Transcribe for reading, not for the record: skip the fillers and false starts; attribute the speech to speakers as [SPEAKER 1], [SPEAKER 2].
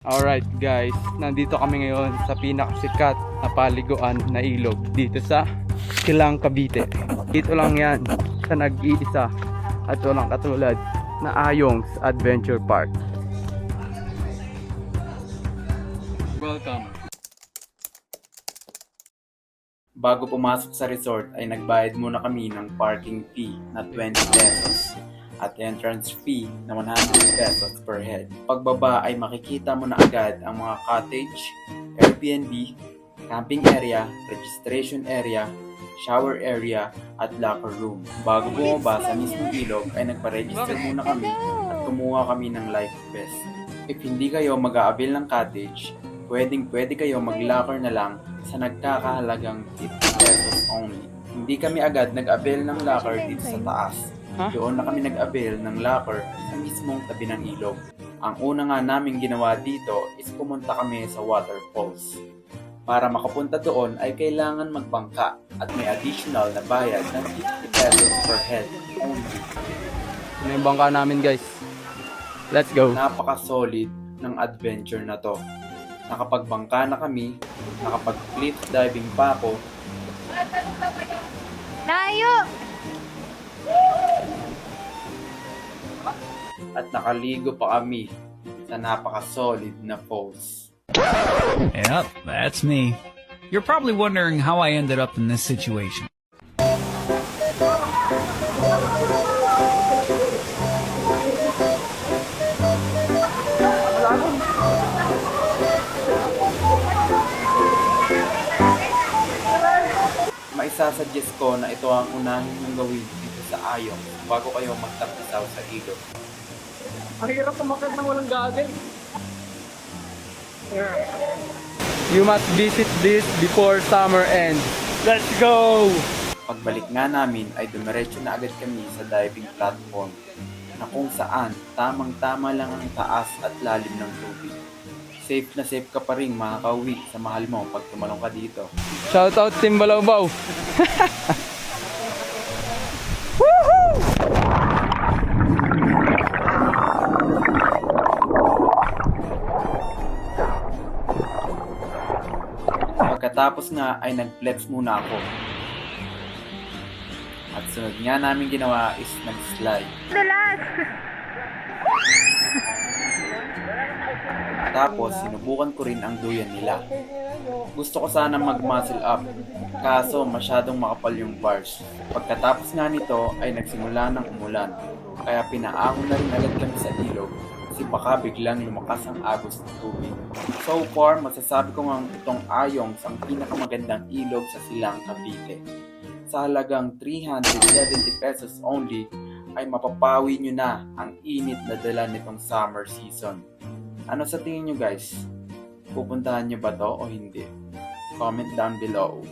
[SPEAKER 1] Alright guys, nandito kami ngayon sa pinakasikat na paliguan na ilog dito sa Silang, Cavite. Dito lang yan sa nag-iisa at walang katulad na Ayongs Adventure Park. Welcome. Bago pumasok sa resort ay nagbayad muna kami ng parking fee na 20 pesos at entrance fee na 100 pesos per head. Pagbaba ay makikita mo na agad ang mga cottage, Airbnb, camping area, registration area, shower area at locker room. Bago bumaba sa mismong ilog ay nagpa-register muna kami at kumuha kami ng life vest. If hindi kayo mag-aabil ng cottage, pwede kayo mag-locker na lang sa nagkakahalagang 50 pesos only. Hindi kami agad nag-avail ng locker dito sa taas. Doon na kami nag-avail ng locker sa mismong tabi ng ilog. Ang una nga namin ginawa dito is pumunta kami sa waterfalls. Para makapunta doon ay kailangan magbangka at may additional na bayad ng 50 pesos per head only. Ito yung bangka namin guys. Let's go! Napaka-solid ng adventure na to. Nakapagbangka na kami, nakapag-cliff diving pa ako.
[SPEAKER 2] Layo!
[SPEAKER 1] At nakaligo pa kami sa napaka-solid na falls.
[SPEAKER 3] Yep, that's me. You're probably wondering how I ended up in this situation.
[SPEAKER 1] Maisasuggest ko na ito ang unahin yung gawin dito sa Ayong bago kayo magtapisaw sa ilog.
[SPEAKER 4] Ang hirap tumakit ng walang gagawin.
[SPEAKER 1] You must visit this before summer ends. Let's go! Pagbalik nga namin ay dumiretso na agad kami sa diving platform na kung saan tamang-tama lang ang taas at lalim ng tubig. Safe na safe ka pa rin makakauwi sa mahal mo pag tumalong ka dito. Shoutout Team Balawbaw! Pagkatapos nga ay nag-flex muna ako. At sunod nga namin ginawa is nag-slide. Tapos sinubukan ko rin ang duyan nila. Gusto ko sana mag-muscle up, kaso masyadong makapal yung bars. Pagkatapos nga nito ay nagsimula ng umulan, kaya pinaahon na rin agad kami sa ilog kasi baka biglang lumakas ang agos ng tubig. So far, masasabi ko nga itong Ayongs ang pinakamagandang ilog sa Silang, Cavite. Sa halagang 370 pesos only ay mapapawi nyo na ang init na dala nitong summer season. Ano sa tingin nyo guys? Pupuntahan nyo ba to o hindi? Comment down below.